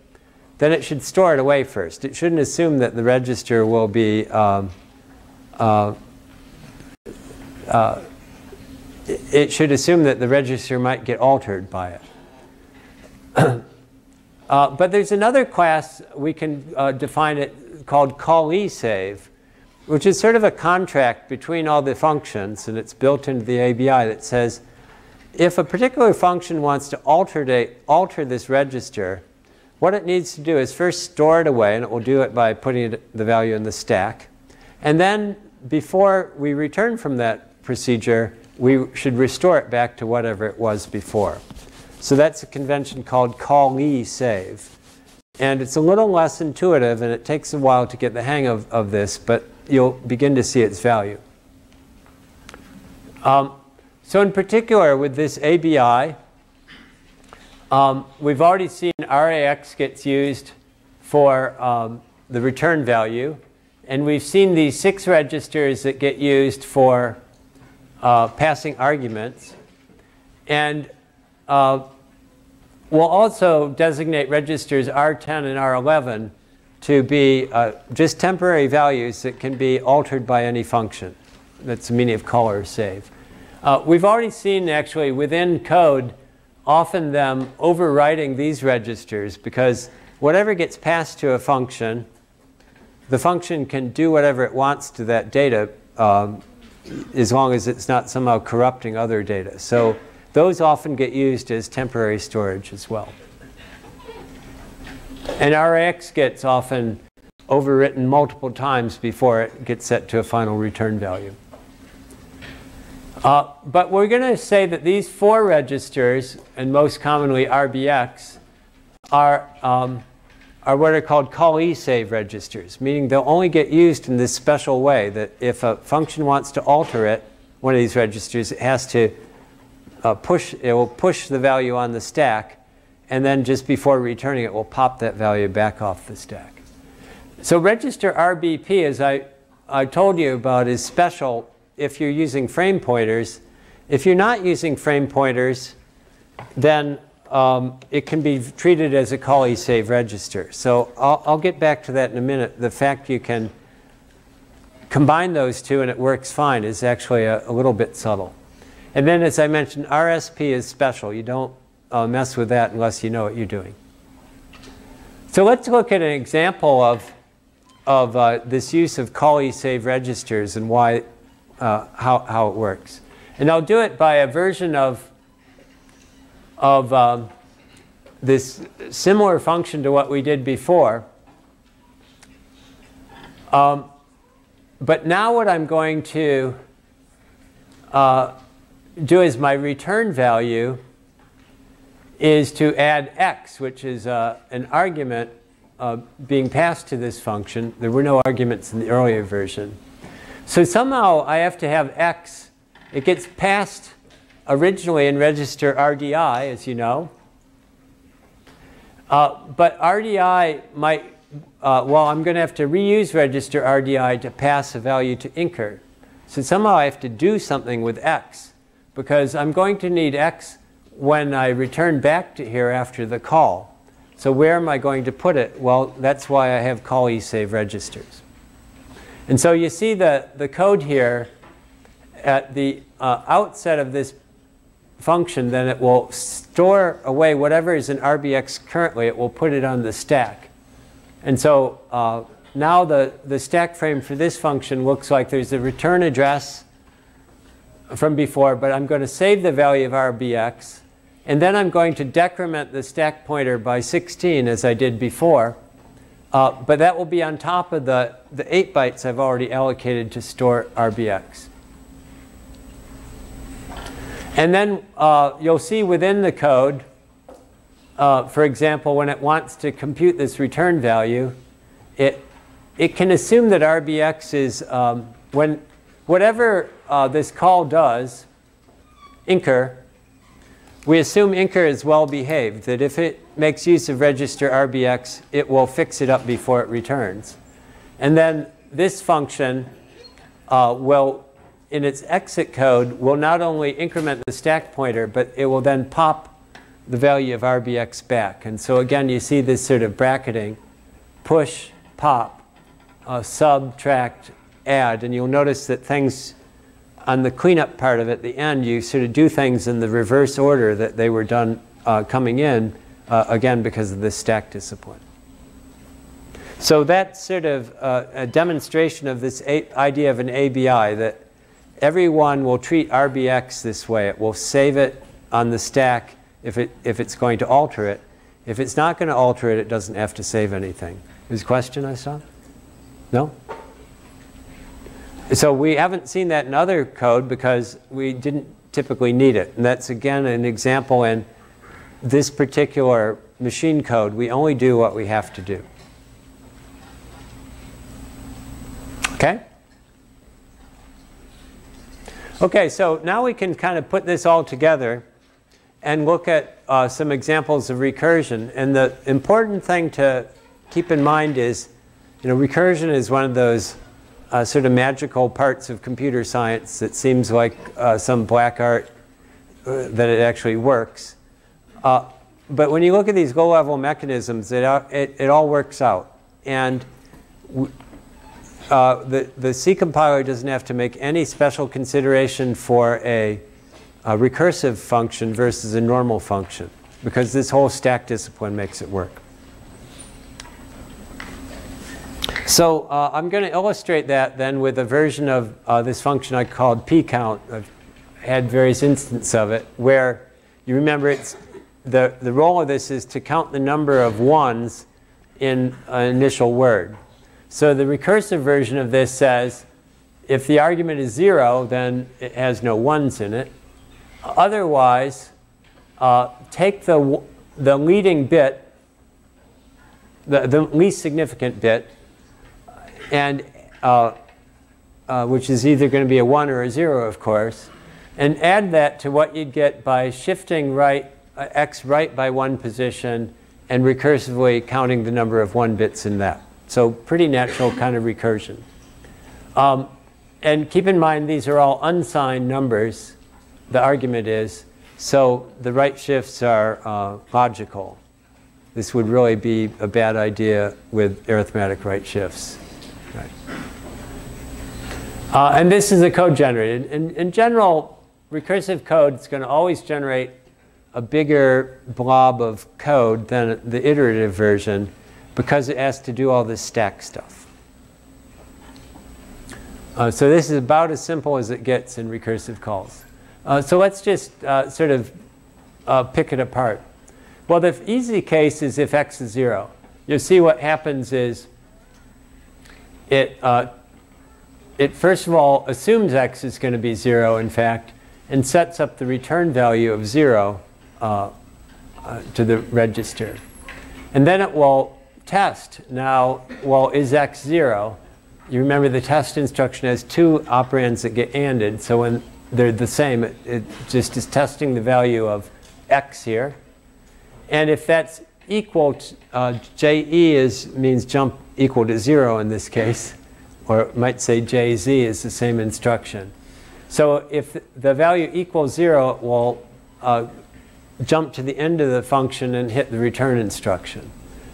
then it should store it away first. It shouldn't assume that the register will be it should assume that the register might get altered by it. But there's another class we can define it called callee save, which is sort of a contract between all the functions, and it's built into the ABI that says if a particular function wants to alter this register, what it needs to do is first store it away, and it will do it by putting the value in the stack. And then before we return from that procedure, we should restore it back to whatever it was before. So that's a convention called callee save. And it's a little less intuitive, and it takes a while to get the hang of this, but you'll begin to see its value. So in particular, with this ABI, we've already seen RAX gets used for the return value. And we've seen these 6 registers that get used for passing arguments. And we'll also designate registers R10 and R11 to be just temporary values that can be altered by any function. That's the meaning of call or save. We've already seen actually within code often them overwriting these registers, because whatever gets passed to a function, the function can do whatever it wants to that data as long as it's not somehow corrupting other data. So those often get used as temporary storage as well. And RX gets often overwritten multiple times before it gets set to a final return value. But we're going to say that these 4 registers, and most commonly RBX, are what are called call-e-save registers, meaning they'll only get used in this special way, that if a function wants to alter it, one of these registers, it has to it will push the value on the stack, and then just before returning it, will pop that value back off the stack. So register RBP, as I told you about, is special if you're using frame pointers. If you're not using frame pointers, then it can be treated as a call-e-save register. So I'll get back to that in a minute. The fact you can combine those two and it works fine is actually a little bit subtle. And then, as I mentioned, RSP is special. You don't mess with that unless you know what you're doing. So let's look at an example of this use of call-e-save registers and why, how it works. And I'll do it by a version of this similar function to what we did before. But now what I'm going to do as my return value is to add x, which is an argument being passed to this function. There were no arguments in the earlier version. So somehow I have to have x. It gets passed originally in register RDI, as you know. But RDI might, well, I'm going to have to reuse register RDI to pass a value to inker. So somehow I have to do something with x, because I'm going to need x when I return back to here after the call. So where am I going to put it? Well, that's why I have call-e-save registers. And so you see the code here at the outset of this function, then it will store away whatever is in RBX currently. It will put it on the stack. And so now the stack frame for this function looks like there's a return address from before, but I'm going to save the value of RBX. And then I'm going to decrement the stack pointer by 16 as I did before. But that will be on top of the 8 bytes I've already allocated to store RBX. And then you'll see within the code, for example, when it wants to compute this return value, it can assume that RBX is, when whatever this call does, inker, we assume inker is well behaved, that if it makes use of register RBX, it will fix it up before it returns. And then this function will, in its exit code, will not only increment the stack pointer, but it will then pop the value of RBX back. And so again, you see this sort of bracketing, push, pop, subtract, add. And you'll notice that things on the cleanup part of it, at the end, you sort of do things in the reverse order that they were done coming in, again, because of this stack discipline. So that's sort of a demonstration of this idea of an ABI, that everyone will treat RBX this way. It will save it on the stack if it's going to alter it. If it's not going to alter it, it doesn't have to save anything. Is a question I saw? No? So we haven't seen that in other code because we didn't typically need it. And that's, again, an example in this particular machine code. We only do what we have to do. OK? OK, so now we can kind of put this all together and look at some examples of recursion. And the important thing to keep in mind is, recursion is one of those sort of magical parts of computer science that seems like some black art that it actually works. But when you look at these low-level mechanisms, it all works out. And the C compiler doesn't have to make any special consideration for a recursive function versus a normal function, because this whole stack discipline makes it work. So I'm going to illustrate that then with a version of this function I called pcount. I've had various instances of it, where you remember it's the role of this is to count the number of ones in an initial word. So the recursive version of this says if the argument is 0, then it has no ones in it. Otherwise, take the leading bit, the least significant bit, and which is either going to be a 1 or a 0, of course, and add that to what you'd get by shifting x right by 1 position and recursively counting the number of 1 bits in that. So pretty natural kind of recursion. And keep in mind, these are all unsigned numbers, the argument is, so the right shifts are logical. This would really be a bad idea with arithmetic right shifts. Right. And this is a code generated. In general, recursive code is going to always generate a bigger blob of code than the iterative version because it has to do all this stack stuff. So this is about as simple as it gets in recursive calls. So let's just sort of pick it apart. Well, the easy case is if x is 0. You'll see what happens is it first of all assumes x is going to be 0, in fact, and sets up the return value of 0 to the register. And then it will test. Now, well, is x 0? You remember the test instruction has 2 operands that get ANDed. So when they're the same, it just is testing the value of x here. And if that's equal to, JE means jump equal to 0 in this case. Or it might say JZ is the same instruction. So if the value equals 0, it will jump to the end of the function and hit the return instruction.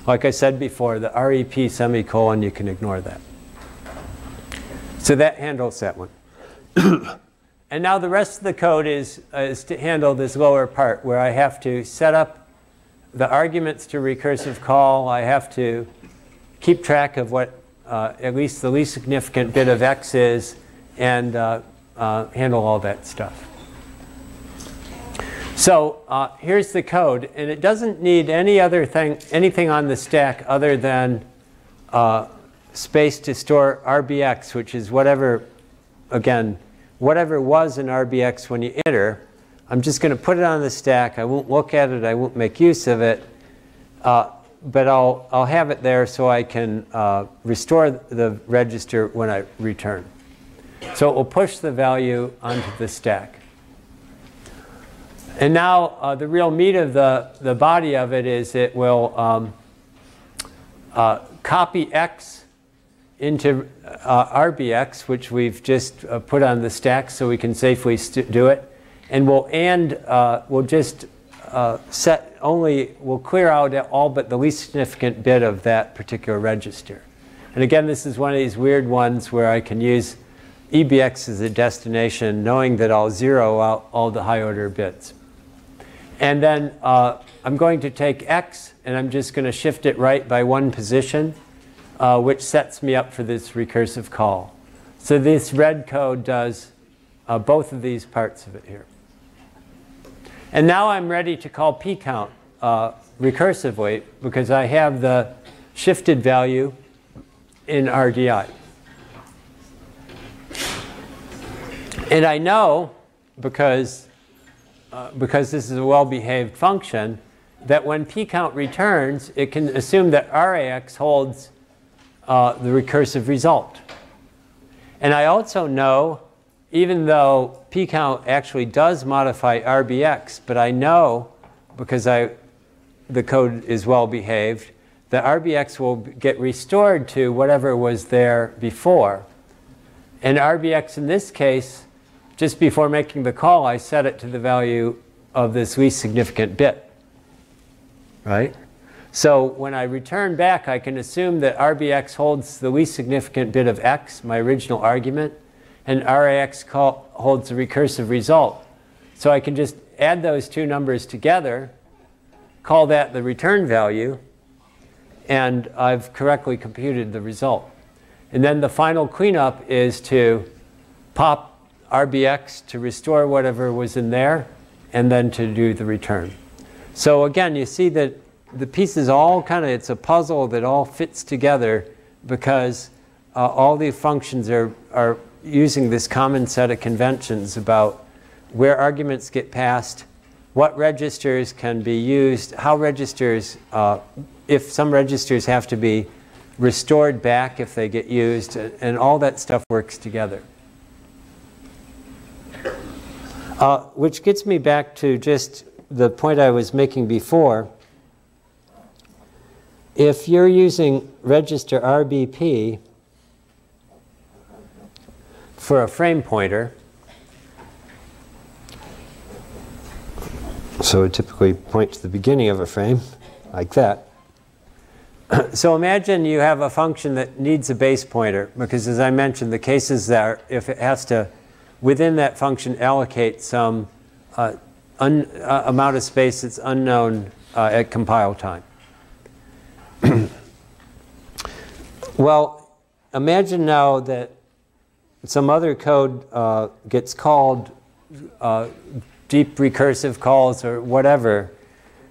Like I said before, the REP semicolon, you can ignore that. So that handles that one. And now the rest of the code is to handle this lower part where I have to set up the arguments to recursive call. I have to keep track of what at least the least significant bit of x is and handle all that stuff. So here's the code. And it doesn't need anything on the stack other than space to store RBX, which is whatever, again, whatever was in RBX when you enter. I'm just going to put it on the stack. I won't look at it. I won't make use of it. But I'll have it there so I can restore the register when I return. So it will push the value onto the stack. And now the real meat of the body of it is it will copy x into RBX, which we've just put on the stack so we can safely do it. And we'll just we'll clear out all but the least significant bit of that particular register. And again, this is one of these weird ones where I can use EBX as a destination, knowing that I'll zero out all the high order bits. And then I'm going to take x, and I'm just going to shift it right by 1 position, which sets me up for this recursive call. So this red code does both of these parts of it here. And now I'm ready to call pcount recursively because I have the shifted value in RDI. And I know, because this is a well-behaved function, that when pcount returns, it can assume that RAX holds the recursive result. And I also know, even though pcount actually does modify RBX, but I know, because the code is well behaved, that RBX will get restored to whatever was there before. And RBX in this case just before making the call, I set it to the value of this least significant bit, right? So when I return back, I can assume that RBX holds the least significant bit of x, my original argument, and RAX holds the recursive result. So I can just add those two numbers together, call that the return value, and I've correctly computed the result. And then the final cleanup is to pop RBX to restore whatever was in there, and then to do the return. So again, you see that the pieces all kind of, it's a puzzle that all fits together because all the functions are using this common set of conventions about where arguments get passed, what registers can be used, how registers, if some registers have to be restored back if they get used, and all that stuff works together. Which gets me back to just the point I was making before. If you're using register RBP for a frame pointer, so it typically points to the beginning of a frame, like that. So imagine you have a function that needs a base pointer, because as I mentioned, the cases that if it has to, within that function, allocate some amount of space that's unknown at compile time. Well, imagine now that some other code gets called deep recursive calls or whatever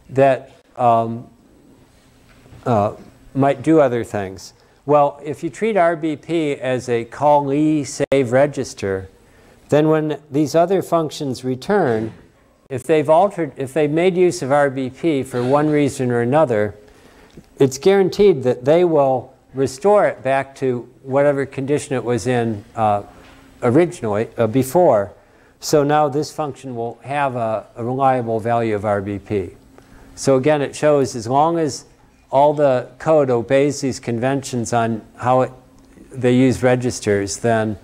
that might do other things. Well, if you treat RBP as a callee save register, then when these other functions return, if they've made use of RBP for one reason or another, it's guaranteed that they will restore it back to whatever condition it was in originally, before. So now this function will have a reliable value of RBP. So again, it shows as long as all the code obeys these conventions on how they use registers, then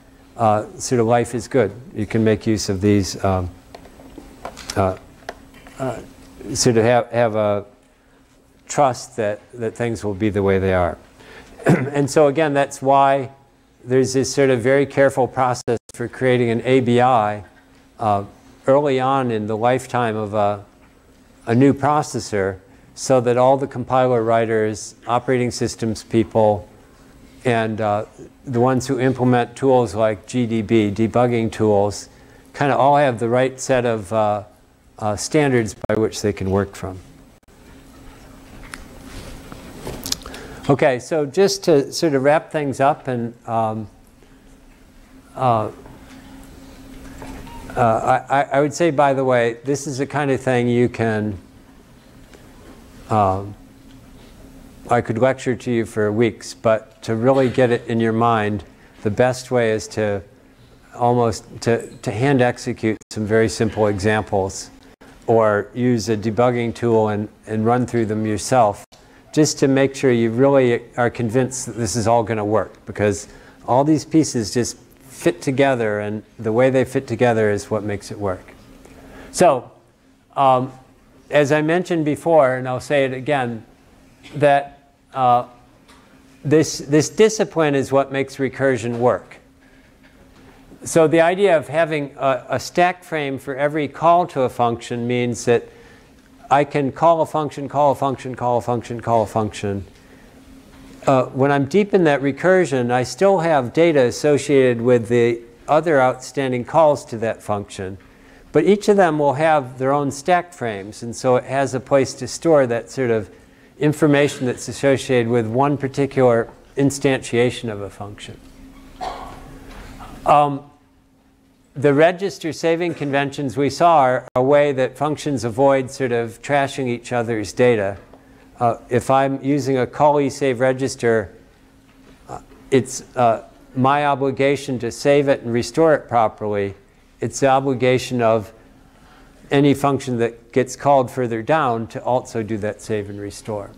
sort of life is good. You can make use of these, sort of have a trust that things will be the way they are. And so again, that's why there's this sort of very careful process for creating an ABI early on in the lifetime of a new processor, so that all the compiler writers, operating systems people, and the ones who implement tools like GDB, debugging tools, kind of all have the right set of standards by which they can work from. Okay, so just to sort of wrap things up, and I would say, by the way, this is the kind of thing you can, I could lecture to you for weeks, but to really get it in your mind, the best way is to to hand execute some very simple examples, or use a debugging tool and run through them yourself, just to make sure you really are convinced that this is all going to work, because all these pieces just fit together, and the way they fit together is what makes it work. So, as I mentioned before, and I'll say it again, that this discipline is what makes recursion work. So the idea of having a stack frame for every call to a function means that I can call a function, call a function, call a function, call a function. When I'm deep in that recursion, I still have data associated with the other outstanding calls to that function. But each of them will have their own stack frames, and so it has a place to store that sort of information that's associated with one particular instantiation of a function. The register saving conventions we saw are a way that functions avoid sort of trashing each other's data. If I'm using a callee save register, it's my obligation to save it and restore it properly. It's the obligation of any function that gets called further down to also do that save and restore.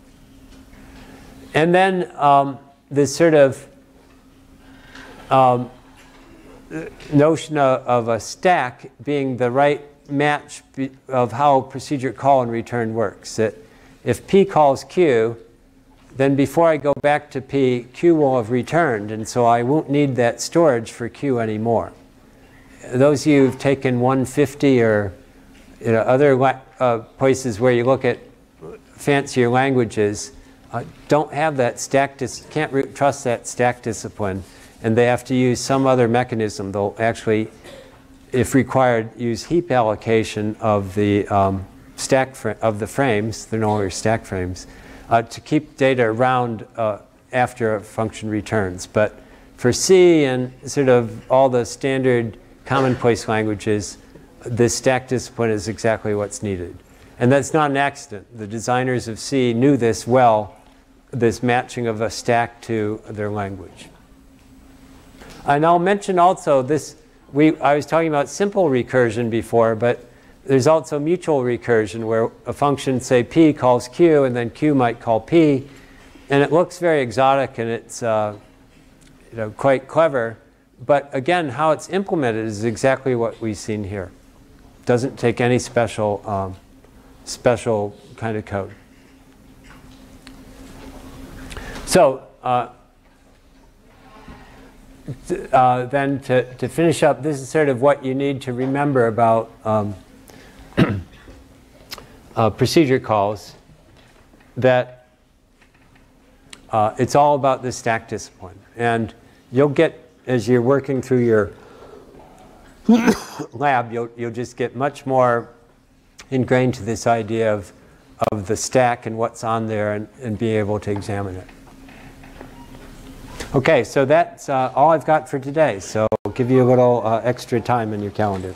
And then this sort of notion of a stack being the right match of how procedure call and return works. That if P calls Q, then before I go back to P, Q will have returned, and so I won't need that storage for Q anymore. Those of you who've taken 150 or other places where you look at fancier languages don't have that stack, can't trust that stack discipline, and they have to use some other mechanism. They'll actually, if required, use heap allocation of the of the frames. They're no longer stack frames. To keep data around after a function returns. But for C and sort of all the standard commonplace languages, this stack discipline is exactly what's needed. And that's not an accident. The designers of C knew this well, this matching of a stack to their language. And I'll mention also this, I was talking about simple recursion before, but there's also mutual recursion where a function, say P, calls Q, and then Q might call P. And it looks very exotic, and it's quite clever. But again, how it's implemented is exactly what we've seen here. Doesn't take any special, special kind of code. So then to finish up, this is sort of what you need to remember about procedure calls, that it's all about the stack discipline. And you'll get, as you're working through your lab, you'll just get much more ingrained to this idea of the stack and what's on there and be able to examine it. Okay, so that's all I've got for today. So I'll give you a little extra time in your calendar.